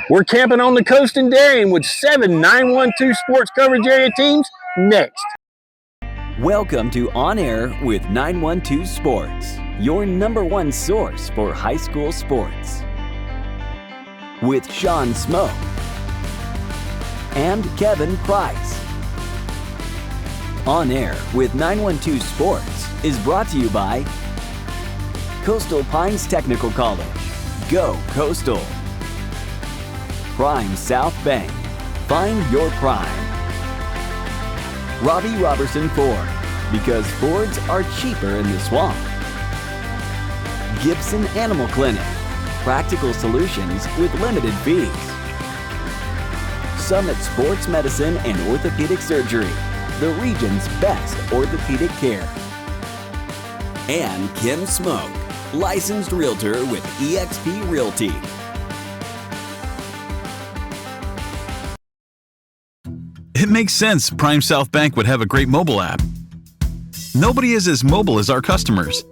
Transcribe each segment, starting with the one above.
We're camping on the coast in Darien with 7 912 Sports coverage area teams next. Welcome to On Air with 912 Sports, your #1 source for high school sports. With Shawn Smoak and Kevin Price. On Air with 912 Sports is brought to you by Coastal Pines Technical College. Go Coastal. Prime South Bank. Find your prime. Robbie Robertson Ford, because Fords are cheaper in the swamp. Gibson Animal Clinic. Practical solutions with limited fees. Summit Sports Medicine and Orthopedic Surgery, the region's best orthopedic care. And Kim Smoak, licensed realtor with eXp Realty. It makes sense Prime South Bank would have a great mobile app. Nobody is as mobile as our customers.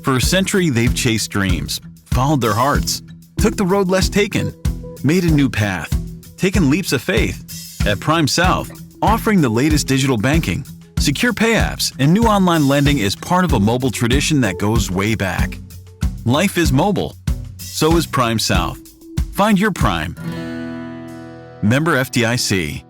For a century, they've chased dreams, followed their hearts, took the road less taken, made a new path, taken leaps of faith. At Prime South, offering the latest digital banking, secure pay apps, and new online lending is part of a mobile tradition that goes way back. Life is mobile. So is Prime South. Find your Prime. Member FDIC.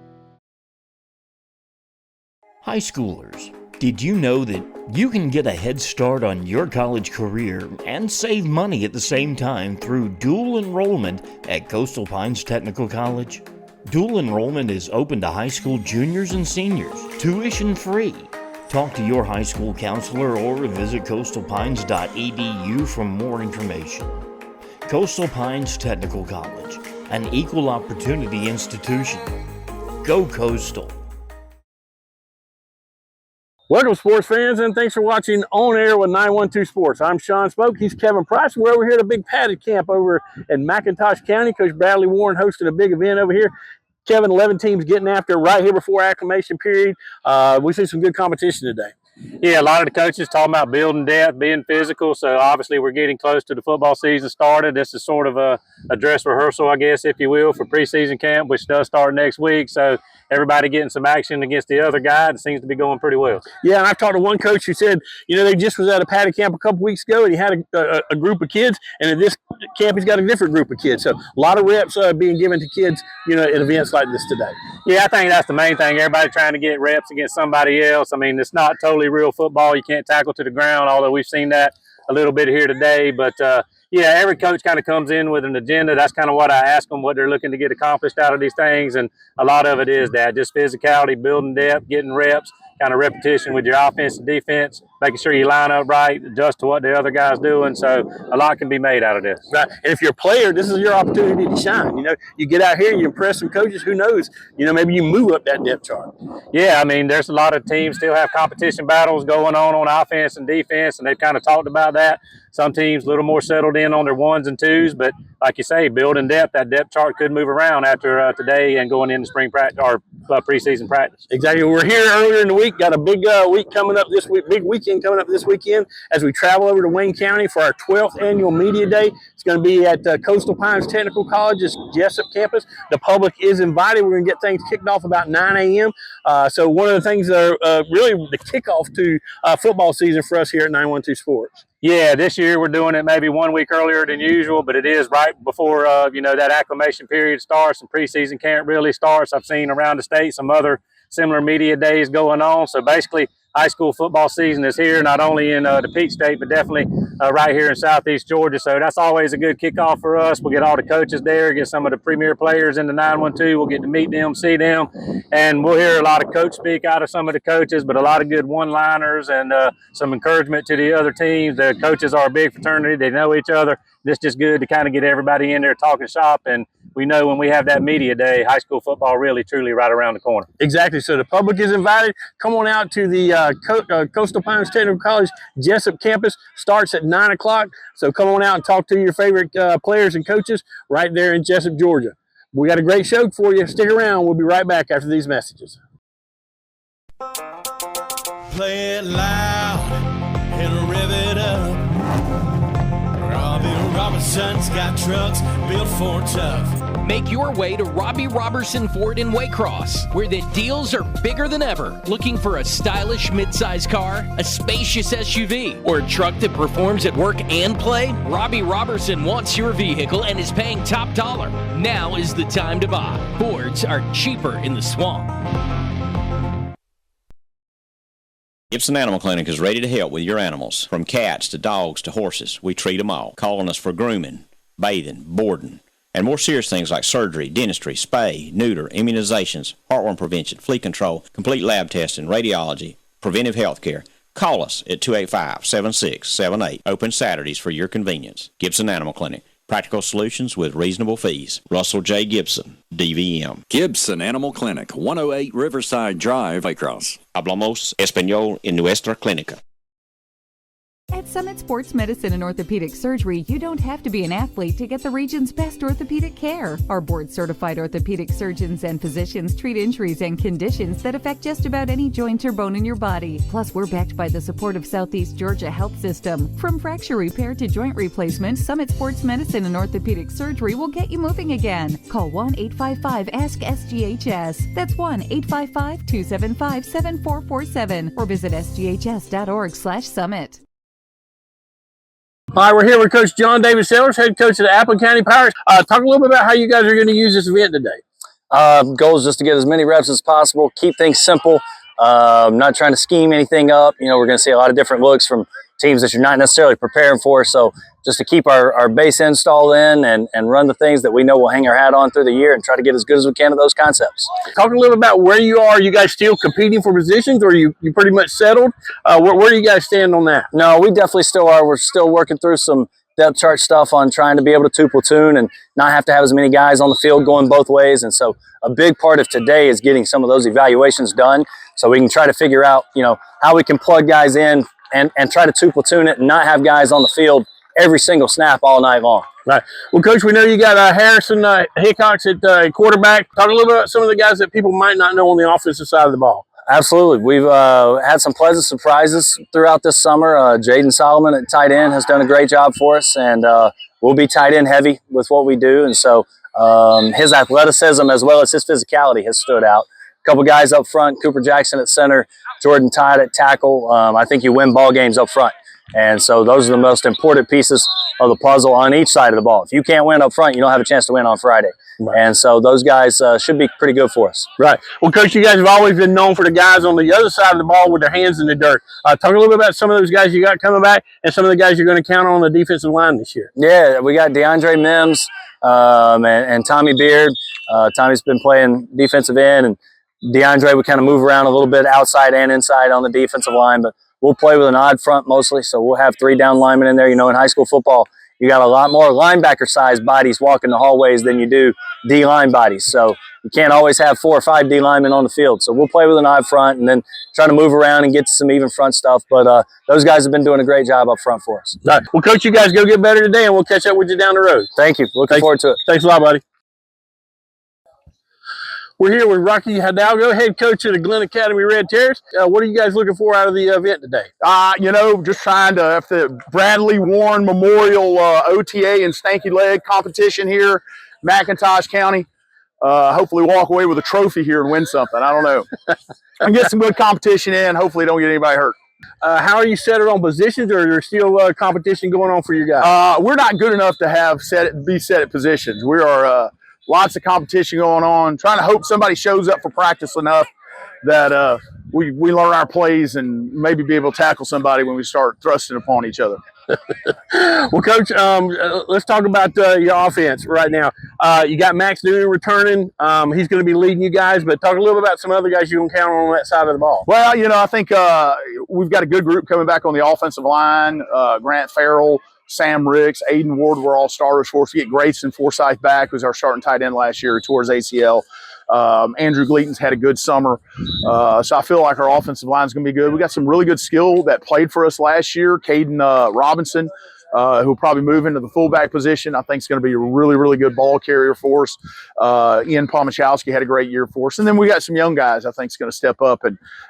High schoolers, did you know that you can get a head start on your college career and save money at the same time through dual enrollment at Coastal Pines Technical College? Dual enrollment is open to high school juniors and seniors, tuition free. Talk to your high school counselor or visit coastalpines.edu for more information. Coastal Pines Technical College, an equal opportunity institution. Go Coastal. Welcome, sports fans, and thanks for watching On Air with 912 Sports. I'm Shawn Smoak. He's Kevin Price. We're over here at a big padded camp over in McIntosh County. Coach Bradley Warren hosted a big event over here. Kevin, 11 teams getting after it right here before acclimation period. We see some good competition today. Yeah, a lot of the coaches talking about building depth, being physical. So obviously we're getting close to the football season started. This is sort of a dress rehearsal, I guess, if you will, for preseason camp, which does start next week. So everybody getting some action against the other guy. It seems to be going pretty well. Yeah, and I've talked to one coach who said, you know, they just was at a padded camp a couple weeks ago, and he had a group of kids, and at this camp he's got a different group of kids. So a lot of reps being given to kids, you know, at events like this today. Yeah, I think that's the main thing. Everybody trying to get reps against somebody else. I mean, it's not totally real football. You can't tackle to the ground, although we've seen that a little bit here today. But, yeah, every coach kind of comes in with an agenda. That's kind of what I ask them, what they're looking to get accomplished out of these things. And a lot of it is that, just physicality, building depth, getting reps, kind of repetition with your offense and defense, making sure you line up right, adjust to what the other guy's doing. So a lot can be made out of this. Right. And if you're a player, this is your opportunity to shine. You know, you get out here, you impress some coaches. Who knows? You know, maybe you move up that depth chart. Yeah, I mean, there's a lot of teams still have competition battles going on offense and defense, and they've kind of talked about that. Some teams a little more settled in on their 1s and 2s, but like you say, building depth, that depth chart could move around after today and going into spring practice or preseason practice. Exactly. We're here earlier in the week. Got a big week coming up this week, big weekend coming up this weekend as we travel over to Wayne County for our 12th annual Media Day. It's going to be at Coastal Pines Technical College's Jessup campus. The public is invited. We're going to get things kicked off about 9 a.m. So one of the things that are really the kickoff to football season for us here at 912 Sports. Yeah, this year we're doing it maybe 1 week earlier than usual, but it is right before, you know, that acclimation period starts and preseason camp really starts. I've seen around the state some other similar media days going on. So basically, high school football season is here, not only in the Peach State, but definitely right here in Southeast Georgia. So that's always a good kickoff for us. We'll get all the coaches there, get some of the premier players in the 912. We'll get to meet them, see them, and we'll hear a lot of coach speak out of some of the coaches, but a lot of good one-liners and some encouragement to the other teams. The coaches are a big fraternity. They know each other. It's just good to kind of get everybody in there talking shop, and we know when we have that media day, high school football really, truly right around the corner. Exactly. So the public is invited. Come on out to the Coastal Pines Technical College Jessup campus. Starts at 9 o'clock. So come on out and talk to your favorite players and coaches right there in Jessup, Georgia. We got a great show for you. Stick around. We'll be right back after these messages. Play it loud and rev it up. Robbie Robinson's got trucks built for tough. Make your way to Robbie Robertson Ford in Waycross, where the deals are bigger than ever. Looking for a stylish midsize car, a spacious SUV, or a truck that performs at work and play? Robbie Robertson wants your vehicle and is paying top dollar. Now is the time to buy. Fords are cheaper in the swamp. Gibson Animal Clinic is ready to help with your animals. From cats to dogs to horses, we treat them all. Call on us for grooming, bathing, boarding, and more serious things like surgery, dentistry, spay, neuter, immunizations, heartworm prevention, flea control, complete lab testing, radiology, preventive health care. Call us at 285-7678. Open Saturdays for your convenience. Gibson Animal Clinic. Practical solutions with reasonable fees. Russell J. Gibson, DVM. Gibson Animal Clinic, 108 Riverside Drive, Waycross. Hablamos español en nuestra clínica. At Summit Sports Medicine and Orthopedic Surgery, you don't have to be an athlete to get the region's best orthopedic care. Our board-certified orthopedic surgeons and physicians treat injuries and conditions that affect just about any joint or bone in your body. Plus, we're backed by the support of Southeast Georgia Health System. From fracture repair to joint replacement, Summit Sports Medicine and Orthopedic Surgery will get you moving again. Call 1-855-ASK-SGHS. That's 1-855-275-7447 or visit sghs.org/summit. All right, we're here with Coach John David Sellers, head coach of the Appleton County Pirates. Talk a little bit about how you guys are going to use this event today. Goal is just to get as many reps as possible, keep things simple, not trying to scheme anything up. You know, we're going to see a lot of different looks from teams that you're not necessarily preparing for. So just to keep our base install in and run the things that we know we'll hang our hat on through the year and try to get as good as we can at those concepts. Talk a little about where you are. Are you guys still competing for positions, or are you pretty much settled? Where do you guys stand on that? No, we definitely still are. We're still working through some depth chart stuff on trying to be able to two platoon and not have to have as many guys on the field going both ways. And so a big part of today is getting some of those evaluations done so we can try to figure out, you know, how we can plug guys in and try to two platoon it and not have guys on the field every single snap all night long. Right. Well, Coach, we know you got Harrison Hickox at quarterback. Talk a little bit about some of the guys that people might not know on the offensive side of the ball. Absolutely. We've had some pleasant surprises throughout this summer. Jaden Solomon at tight end has done a great job for us, and we'll be tight end heavy with what we do. And so his athleticism as well as his physicality has stood out. A couple guys up front, Cooper Jackson at center, Jordan Todd at tackle. I think you win ball games up front. And so those are the most important pieces of the puzzle on each side of the ball. If you can't win up front, you don't have a chance to win on Friday. Right. And so those guys should be pretty good for us. Right. Well, Coach, you guys have always been known for the guys on the other side of the ball with their hands in the dirt. Talk a little bit about some of those guys you got coming back and some of the guys you're going to count on the defensive line this year. Yeah, we got DeAndre Mims and Tommy Beard. Tommy's been playing defensive end, and DeAndre would kind of move around a little bit outside and inside on the defensive line, but we'll play with an odd front mostly, so we'll have 3 down linemen in there. You know, in high school football, you got a lot more linebacker-sized bodies walking the hallways than you do D-line bodies, so you can't always have 4 or 5 D linemen on the field. So we'll play with an odd front and then try to move around and get to some even front stuff, but those guys have been doing a great job up front for us. All right. Well, Coach, you guys go get better today, and we'll catch up with you down the road. Thank you. Looking forward to it. Thanks a lot, buddy. We're here with Rocky Hidalgo, head coach of the Glen Academy Red Terrors. What are you guys looking for out of the event today? You know, just trying to, if the Bradley Warren Memorial OTA and Stanky Leg competition here, McIntosh County, hopefully walk away with a trophy here and win something. I don't know. And get some good competition in. Hopefully don't get anybody hurt. How are you settled on positions, or is there still competition going on for you guys? We're not good enough to have be set at positions. We are lots of competition going on, trying to hope somebody shows up for practice enough that we learn our plays and maybe be able to tackle somebody when we start thrusting upon each other. Well, Coach, let's talk about your offense right now. You got Max Noonan returning. He's going to be leading you guys, but talk a little bit about some other guys you can count on that side of the ball. Well, you know, I think we've got a good group coming back on the offensive line. Grant Farrell, Sam Ricks, Aiden Ward were all starters for us. We get Grayson Forsyth back, who's our starting tight end last year, towards ACL. Andrew Gleaton's had a good summer. So I feel like our offensive line is going to be good. We got some really good skill that played for us last year. Caden Robinson who'll probably move into the fullback position. I think is going to be a really, really good ball carrier for us. Ian Pomachowski had a great year for us. And then we got some young guys I think is going to step up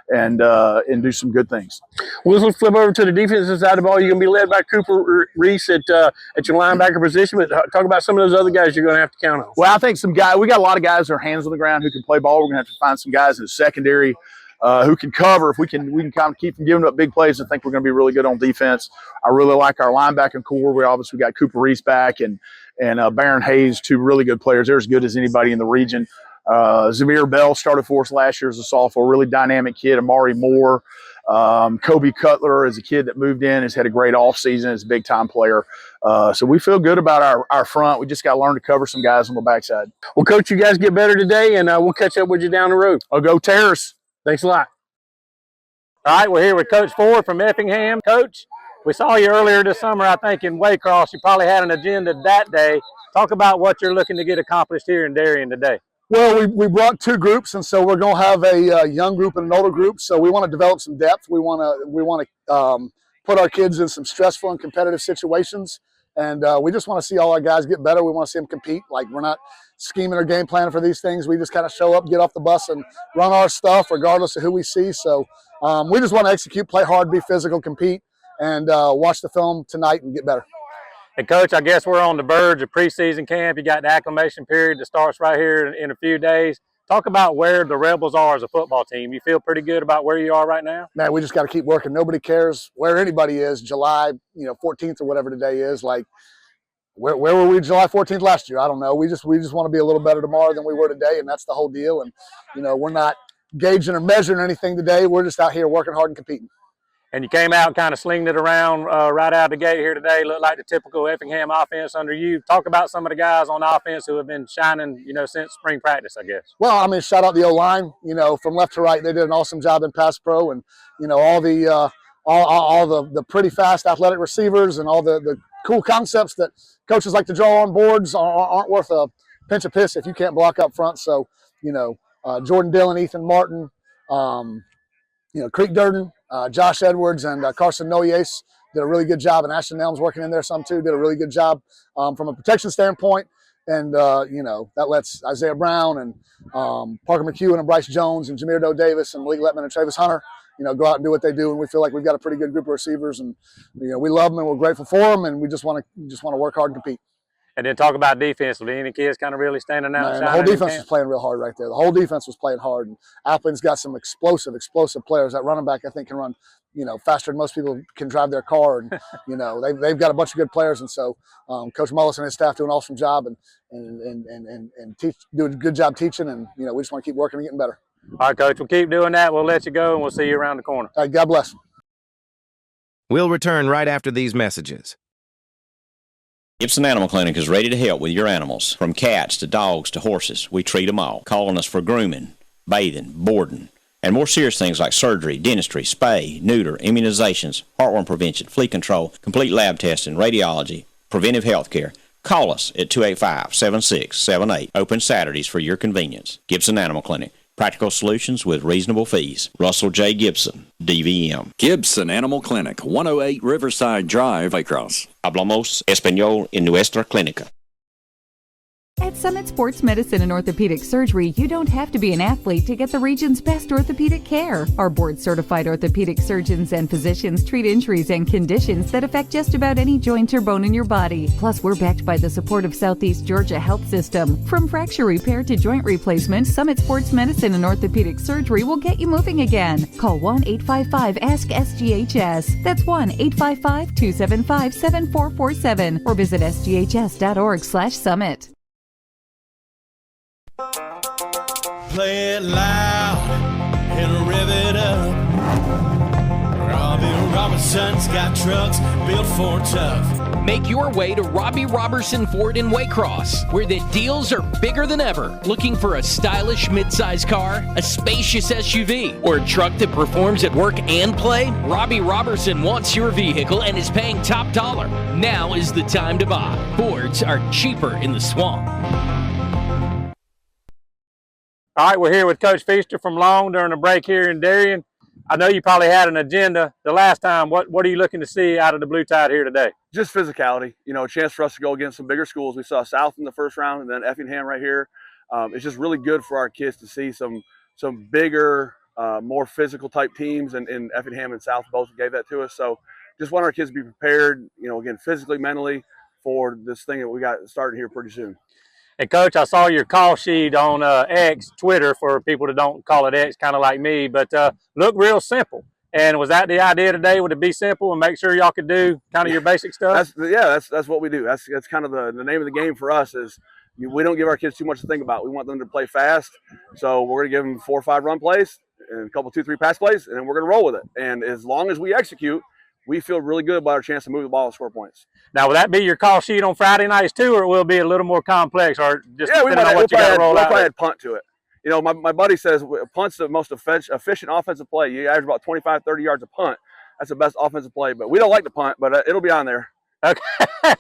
and do some good things. Well, let's flip over to the defensive side of the ball. You're going to be led by Cooper Reese at your linebacker position, but talk about some of those other guys you're going to have to count on. Well, I think we got a lot of guys that are hands on the ground who can play ball. We're going to have to find some guys in the secondary who can cover. If we can kind of keep them giving up big plays, I think we're going to be really good on defense. I really like our linebacking core. We obviously got Cooper Reese back and Baron Hayes, two really good players. They're as good as anybody in the region. Zamir Bell started for us last year as a sophomore, really dynamic kid. Amari Moore. Kobe Cutler is a kid that moved in, has had a great offseason, is a big-time player. So we feel good about our front. We just got to learn to cover some guys on the backside. Well, Coach, you guys get better today, and we'll catch up with you down the road. I'll go Terrace. Thanks a lot. All right, we're here with Coach Ford from Effingham. Coach, we saw you earlier this summer, I think, in Waycross. You probably had an agenda that day. Talk about what you're looking to get accomplished here in Darien today. Well, we brought two groups, and so we're going to have a young group and an older group. So we want to develop some depth. We want to put our kids in some stressful and competitive situations, and we just want to see all our guys get better. We want to see them compete. Like, we're not scheming or game planning for these things. We just kind of show up, get off the bus, and run our stuff regardless of who we see. So we just want to execute, play hard, be physical, compete, and watch the film tonight and get better. And, Coach, I guess we're on the verge of preseason camp. You got the acclimation period that starts right here in a few days. Talk about where the Rebels are as a football team. You feel pretty good about where you are right now? Man, we just got to keep working. Nobody cares where anybody is July 14th or whatever today is. Like, where were we July 14th last year? I don't know. We just want to be a little better tomorrow than we were today, and that's the whole deal. And, we're not gauging or measuring anything today. We're just out here working hard and competing. And you came out and kind of slinged it around right out of the gate here today. Looked like the typical Effingham offense under you. Talk about some of the guys on offense who have been shining, since spring practice, I guess. Well, I mean, shout out the O-line. From left to right, they did an awesome job in pass pro, and all the pretty fast athletic receivers and all the cool concepts that coaches like to draw on boards aren't worth a pinch of piss if you can't block up front. So, Jordan Dillon, Ethan Martin, Creek Durden, Josh Edwards, and Carson Noyes did a really good job, and Ashton Elms working in there some too, did a really good job from a protection standpoint. And, that lets Isaiah Brown and Parker McHugh and Bryce Jones and Jameer Doe Davis and Malik Letman and Travis Hunter, go out and do what they do. And we feel like we've got a pretty good group of receivers, and, we love them and we're grateful for them, and we just want to work hard and compete. And then talk about defensively. Any kids kind of really standing out? Man, the whole defense was playing real hard right there. The whole defense was playing hard. And Appleton's got some explosive players. That running back, I think, can run, faster than most people can drive their car. And, they've got a bunch of good players. And so Coach Mullis and his staff do an awesome job and do a good job teaching. And, we just want to keep working and getting better. All right, Coach, we'll keep doing that. We'll let you go, and we'll see you around the corner. All right, God bless. We'll return right after these messages. Gibson Animal Clinic is ready to help with your animals. From cats to dogs to horses, we treat them all. Call on us for grooming, bathing, boarding, and more serious things like surgery, dentistry, spay, neuter, immunizations, heartworm prevention, flea control, complete lab testing, radiology, preventive health care. Call us at 285-7678. Open Saturdays for your convenience. Gibson Animal Clinic. Practical solutions with reasonable fees. Russell J. Gibson, DVM. Gibson Animal Clinic, 108 Riverside Drive, Waycross. Hablamos español en nuestra clínica. At Summit Sports Medicine and Orthopedic Surgery, you don't have to be an athlete to get the region's best orthopedic care. Our board-certified orthopedic surgeons and physicians treat injuries and conditions that affect just about any joint or bone in your body. Plus, we're backed by the support of Southeast Georgia Health System. From fracture repair to joint replacement, Summit Sports Medicine and Orthopedic Surgery will get you moving again. Call 1-855-ASK-SGHS. That's 1-855-275-7447 or visit sghs.org/summit. Play it loud and rev it up. Robbie Robinson's got trucks built for tough. Make your way to Robbie Robertson Ford in Waycross, where the deals are bigger than ever. Looking for a stylish midsize car, a spacious SUV, or a truck that performs at work and play? Robbie Robertson wants your vehicle and is paying top dollar. Now is the time to buy. Fords are cheaper in the swamp. All right, we're here with Coach Feaster from Long during the break here in Darien. I know you probably had an agenda the last time. What are you looking to see out of the Blue Tide here today? Just physicality, you know, a chance for us to go against some bigger schools. We saw South in the first round and then Effingham right here. It's just really good for our kids to see some bigger, more physical type teams, and Effingham and South both gave that to us. So just want our kids to be prepared, you know, again, physically, mentally, for this thing that we got started here pretty soon. And Coach, I saw your call sheet on X, Twitter, for people that don't call it X, kind of like me, but look real simple. And was that the idea today? Would it be simple and make sure y'all could do kind of your basic stuff? That's what we do. That's kind of the name of the game for us is we don't give our kids too much to think about. We want them to play fast. So we're going to give them 4 or 5 run plays and a couple 2, 3 pass plays, and then we're going to roll with it. And as long as we execute, we feel really good about our chance to move the ball and score points. Now, will that be your call sheet on Friday nights too, or will it be a little more complex, or just depending on what you got to roll out? We'll probably add punt to it. You know, my buddy says punt's the most efficient offensive play. You average about 25, 30 yards a punt. That's the best offensive play. But we don't like to punt, but it'll be on there. Okay.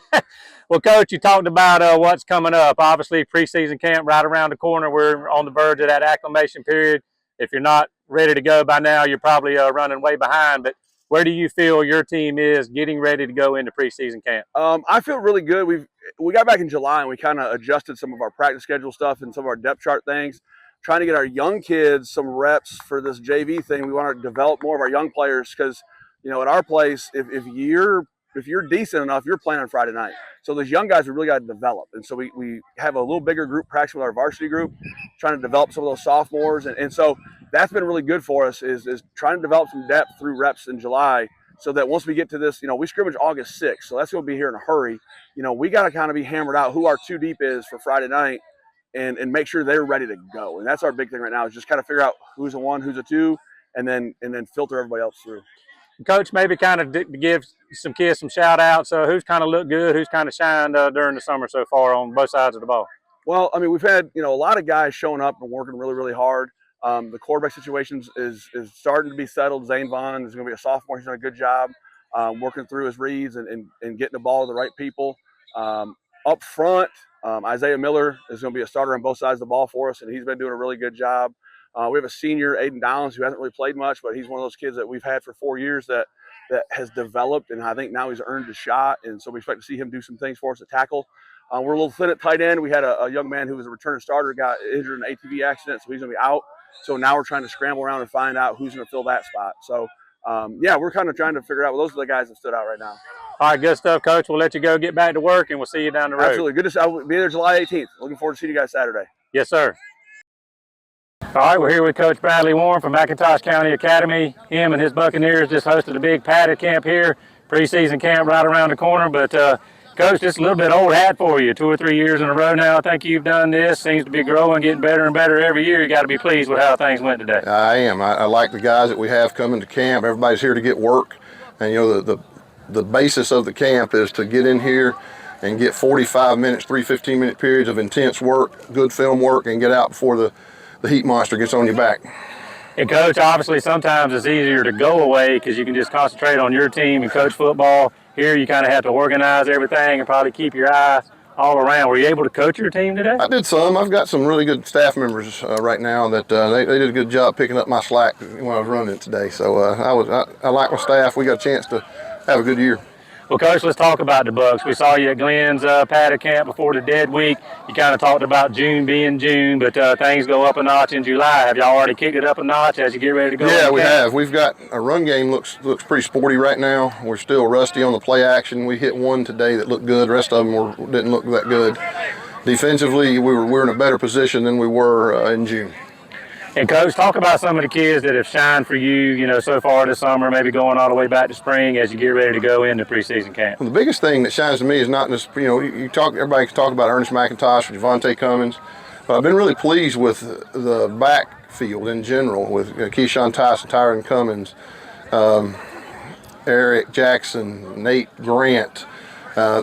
Well, Coach, you talked about what's coming up. Obviously, preseason camp right around the corner. We're on the verge of that acclimation period. If you're not ready to go by now, you're probably running way behind. But where do you feel your team is getting ready to go into preseason camp? I feel really good. We got back in July and we kind of adjusted some of our practice schedule stuff and some of our depth chart things, trying to get our young kids some reps for this JV thing. We want to develop more of our young players because, you know, at our place, if you're decent enough, you're playing on Friday night. So those young guys, we really got to develop. And so we have a little bigger group practice with our varsity group, trying to develop some of those sophomores. And so that's been really good for us is trying to develop some depth through reps in July so that once we get to this, you know, we scrimmage August 6th. So that's going to be here in a hurry. You know, we got to kind of be hammered out who our 2 deep is for Friday night and make sure they're ready to go. And that's our big thing right now is just kind of figure out who's a 1, who's a 2, and then filter everybody else through. Coach, maybe kind of give some kids some shout outs. Who's kind of looked good, who's kind of shined during the summer so far on both sides of the ball? Well, I mean, we've had, you know, a lot of guys showing up and working really, really hard. The quarterback situation is starting to be settled. Zane Vaughn is going to be a sophomore. He's done a good job working through his reads and getting the ball to the right people. Up front, Isaiah Miller is going to be a starter on both sides of the ball for us, and he's been doing a really good job. We have a senior, Aiden Downs, who hasn't really played much, but he's one of those kids that we've had for 4 years that has developed, and I think now he's earned a shot, and so we expect to see him do some things for us at tackle. We're a little thin at tight end. We had a young man who was a returning starter, got injured in an ATV accident, so he's going to be out. So now we're trying to scramble around and find out who's going to fill that spot. So, yeah, we're kind of trying to figure out. Well, those are the guys that stood out right now. All right, good stuff, Coach. We'll let you go get back to work, and we'll see you down the road. Absolutely. Good to see you. I'll be there July 18th. Looking forward to seeing you guys Saturday. Yes, sir. All right, we're here with Coach Bradley Warren from McIntosh County Academy. Him and his Buccaneers just hosted a big padded camp here, preseason camp right around the corner. But, Coach, just a little bit old hat for you. 2 or 3 years in a row now, I think you've done this. Seems to be growing, getting better and better every year. You got to be pleased with how things went today. I am. I like the guys that we have coming to camp. Everybody's here to get work. And, you know, the basis of the camp is to get in here and get 45 minutes, 3 15-minute periods of intense work, good film work, and get out before the heat monster gets on your back. And, Coach, obviously sometimes it's easier to go away because you can just concentrate on your team and coach football. Here you kind of have to organize everything and probably keep your eyes all around. Were you able to coach your team today? I did some. I've got some really good staff members right now that they did a good job picking up my slack when I was running it today. So I like my staff. We got a chance to have a good year. Well, Coach, let's talk about the Bucks. We saw you at Glenn's padded camp before the dead week. You kind of talked about June being June, but things go up a notch in July. Have y'all already kicked it up a notch as you get ready to go? Yeah, we have. We've got our run game looks pretty sporty right now. We're still rusty on the play action. We hit one today that looked good. The rest of them didn't look that good. Defensively, we're in a better position than we were in June. And, Coach, talk about some of the kids that have shined for you, you know, so far this summer, maybe going all the way back to spring as you get ready to go into preseason camp. Well, the biggest thing that shines to me is not just, you know, everybody can talk about Ernest McIntosh or Javante Cummins, but I've been really pleased with the backfield in general with Keyshawn Tyson, Tyron Cummins, Eric Jackson, Nate Grant.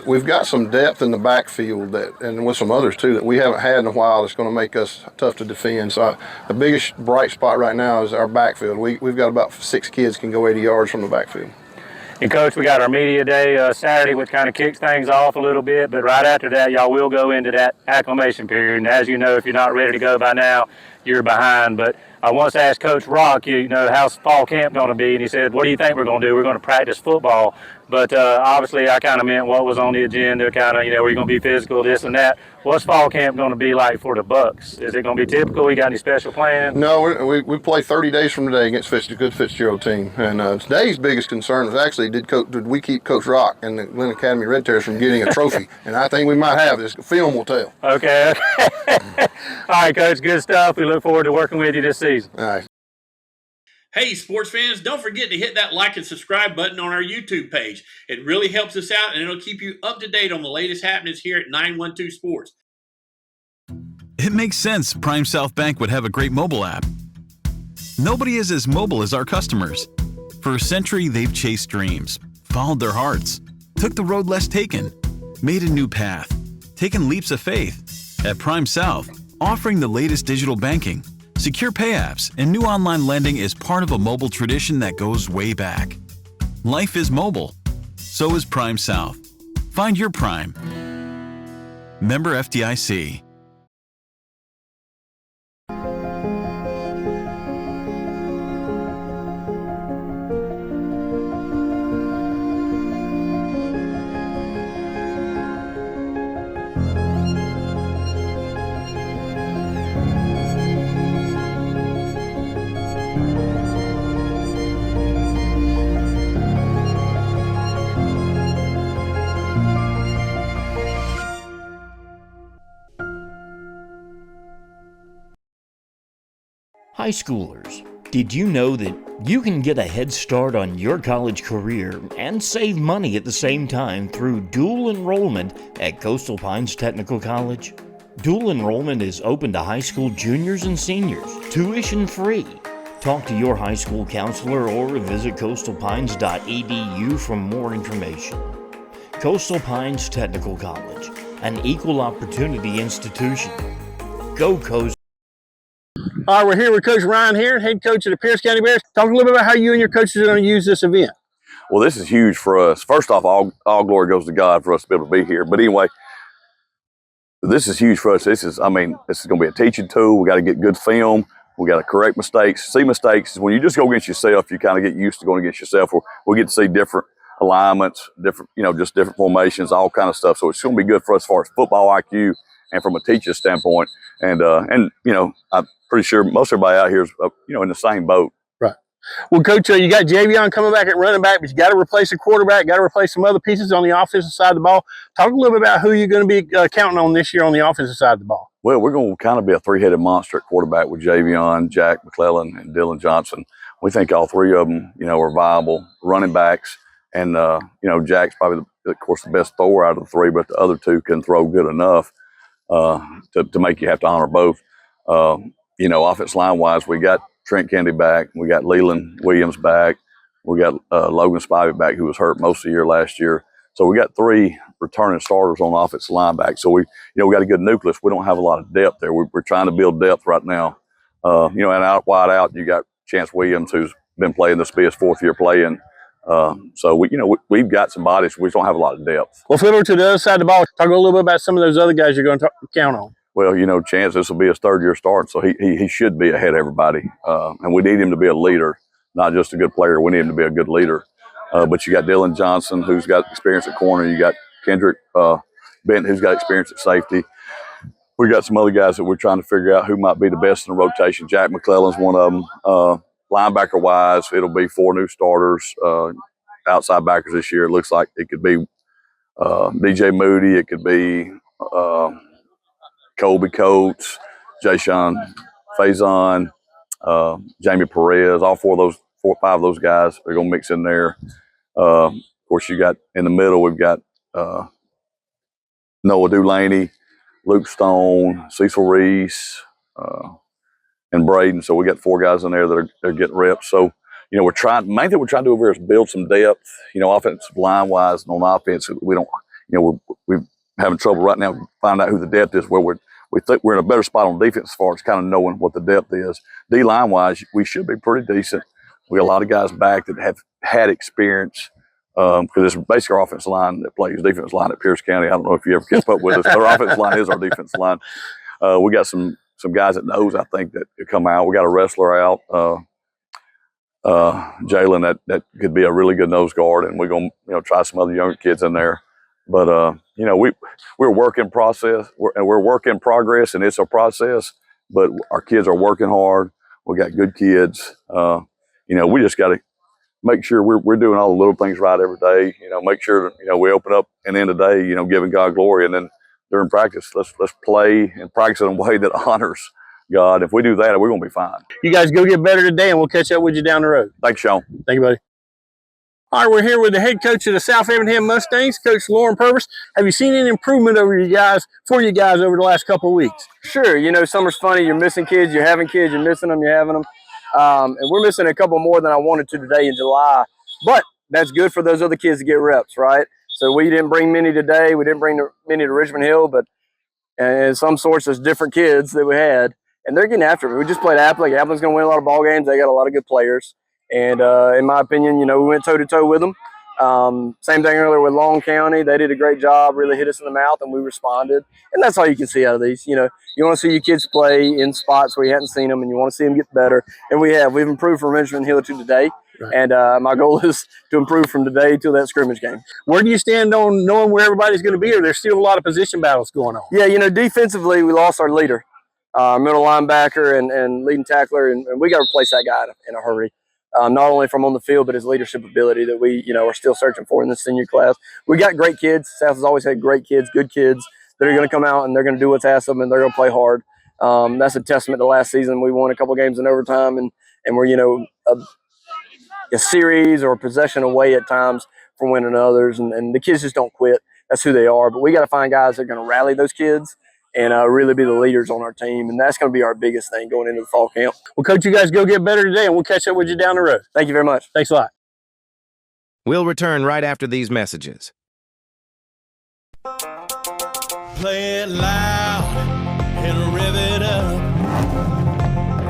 We've got some depth in the backfield and with some others too that we haven't had in a while that's going to make us tough to defend. So the biggest bright spot right now is our backfield. We've got about 6 kids can go 80 yards from the backfield. And Coach, we got our media day Saturday, which kind of kicks things off a little bit. But right after that, y'all will go into that acclimation period. And as you know, if you're not ready to go by now, you're behind. But I once asked Coach Rock, how's fall camp going to be? And he said, what do you think we're going to do? We're going to practice football. But obviously, I kind of meant what was on the agenda, kind of, we're going to be physical, this and that. What's fall camp going to be like for the Bucks? Is it going to be typical? You got any special plans? No, we play 30 days from today against a good Fitzgerald team. And today's biggest concern was actually did we keep Coach Rock and the Glen Academy Red Terrors from getting a trophy? And I think we might have. This film will tell. Okay. All right, Coach, good stuff. We look forward to working with you this season. All right. Hey, sports fans, don't forget to hit that like and subscribe button on our YouTube page. It really helps us out, and it'll keep you up to date on the latest happenings here at 912 Sports. It makes sense Prime South Bank would have a great mobile app. Nobody is as mobile as our customers. For a century, they've chased dreams, followed their hearts, took the road less taken, made a new path, taken leaps of faith. At Prime South, offering the latest digital banking, secure pay apps, and new online lending is part of a mobile tradition that goes way back. Life is mobile. So is Prime South. Find your Prime. Member FDIC. High schoolers, did you know that you can get a head start on your college career and save money at the same time through dual enrollment at Coastal Pines Technical College? Dual enrollment is open to high school juniors and seniors, tuition free. Talk to your high school counselor or visit coastalpines.edu for more information. Coastal Pines Technical College, an equal opportunity institution. Go Coast. All right, we're here with Coach Ryan here, head coach of the Pierce County Bears. Talk a little bit about how you and your coaches are going to use this event. Well, this is huge for us. First off, all glory goes to God for us to be able to be here. But anyway, this is huge for us. This is going to be a teaching tool. We got to get good film. We got to correct mistakes, see mistakes. When you just go against yourself, you kind of get used to going against yourself. We get to see different alignments, different, just different formations, all kind of stuff. So it's going to be good for us as far as football IQ and from a teacher's standpoint. And I'm pretty sure most everybody out here is, in the same boat. Right. Well, Coach, you got Javion coming back at running back, but you got to replace the quarterback, got to replace some other pieces on the offensive side of the ball. Talk a little bit about who you're going to be counting on this year on the offensive side of the ball. Well, we're going to kind of be a three-headed monster at quarterback with Javion, Jack McClellan, and Dylan Johnson. We think all three of them, are viable running backs. And, Jack's probably, of course, the best thrower out of the three, but the other two can throw good enough to make you have to honor both. Offense line-wise, we got Trent Kennedy back. We got Leland Williams back. We got Logan Spivey back, who was hurt most of the year last year. So we got three returning starters on offensive line back. So we got a good nucleus. We don't have a lot of depth there. We're trying to build depth right now. And out wide out, you got Chance Williams, who's been playing. This will be his fourth year playing. So we've got some bodies. We just don't have a lot of depth. Well, flip over to the other side of the ball. Talk a little bit about some of those other guys you're going to count on. Well, Chance, this will be his third year start, so he should be ahead of everybody. And we need him to be a leader, not just a good player. We need him to be a good leader. But you got Dylan Johnson, who's got experience at corner. You got Kendrick Benton, who's got experience at safety. We got some other guys that we're trying to figure out who might be the best in the rotation. Jack McClellan's one of them. Linebacker-wise, it'll be 4 new starters, outside backers this year. It looks like it could be DJ Moody. It could be Colby Coates, Shawn Faison, Jamie Perez. All 4 or 5 of those guys are going to mix in there. Of course, you got in the middle, we've got Noah Dulaney, Luke Stone, Cecil Reese, and Braden. So we got 4 guys in there that are getting reps. So, main thing we're trying to do over here is build some depth, offensive line wise and on offense. We don't, we're having trouble right now finding out who the depth is. Where we think we're in a better spot on defense as far as kind of knowing what the depth is. D line wise, we should be pretty decent. We got a lot of guys back that have had experience because it's basically our offensive line that plays defensive line at Pierce County. I don't know if you ever kept up with us, but our offensive line is our defensive line. We got some guys at nose, I think, that could come out. We got a wrestler out, Jalen, that could be a really good nose guard, and we're gonna try some other younger kids in there. But we're work in process, we're work in progress, and it's a process. But our kids are working hard. We got good kids. We just got to make sure we're doing all the little things right every day. Make sure we open up and end the day, giving God glory, and then during practice, let's play and practice in a way that honors God. If we do that, we're gonna be fine. You guys go get better today, and we'll catch up with you down the road. Thanks, Shawn. Thank you, buddy. All right, we're here with the head coach of the South Effingham Mustangs, Coach Lauren Purvis. Have you seen any improvement for you guys over the last couple of weeks? Sure. Summer's funny. You're missing kids. You're having kids. You're missing them. You're having them. And we're missing a couple more than I wanted to today in July. But that's good for those other kids to get reps, right? So we didn't bring many today. We didn't bring many to Richmond Hill, but in some sorts, there's different kids that we had. And they're getting after it. We just played Appling. Appling's going to win a lot of ball games. They got a lot of good players. And in my opinion, we went toe-to-toe with them. Same thing earlier with Long County. They did a great job, really hit us in the mouth, and we responded. And that's all you can see out of these. You want to see your kids play in spots where you hadn't seen them, and you want to see them get better. And we have. We've improved from Richmond Hill to today. Right. And my goal is to improve from today till that scrimmage game. Where do you stand on knowing where everybody's going to be, or there's still a lot of position battles going on? Yeah, defensively, we lost our leader, middle linebacker and leading tackler, and we got to replace that guy in a hurry. Not only from on the field, but his leadership ability that we, are still searching for in this senior class. We got great kids. South has always had great kids, good kids that are going to come out and they're going to do what's asked of them, and they're going to play hard. That's a testament to last season. We won a couple games in overtime, and we're, a series or a possession away at times from winning others. And the kids just don't quit. That's who they are. But we got to find guys that are going to rally those kids and really be the leaders on our team. And that's going to be our biggest thing going into the fall camp. Well, Coach, you guys go get better today, and we'll catch up with you down the road. Thank you very much. Thanks a lot. We'll return right after these messages. Play it loud and rev it up.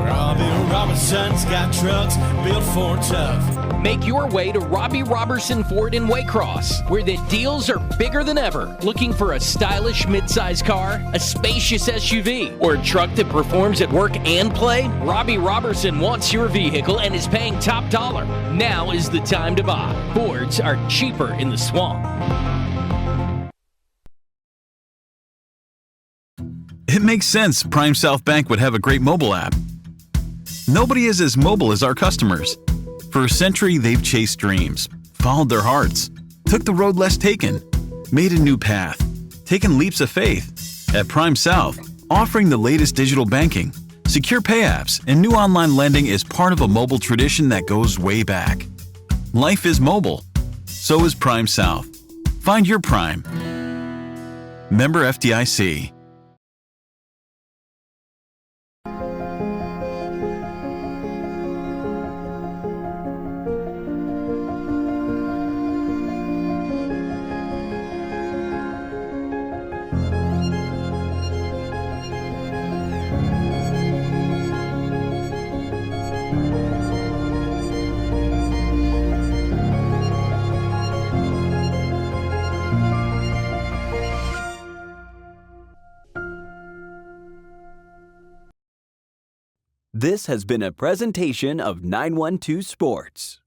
Robbie Robertson's got trucks built for tough. Make your way to Robbie Robertson Ford in Waycross, where the deals are bigger than ever. Looking for a stylish midsize car, a spacious SUV, or a truck that performs at work and play? Robbie Robertson wants your vehicle and is paying top dollar. Now is the time to buy. Fords are cheaper in the swamp. It makes sense Prime South Bank would have a great mobile app. Nobody is as mobile as our customers. For a century, they've chased dreams, followed their hearts, took the road less taken, made a new path, taken leaps of faith. At Prime South, offering the latest digital banking, secure pay apps, and new online lending is part of a mobile tradition that goes way back. Life is mobile. So is Prime South. Find your Prime. Member FDIC. This has been a presentation of 912 Sports.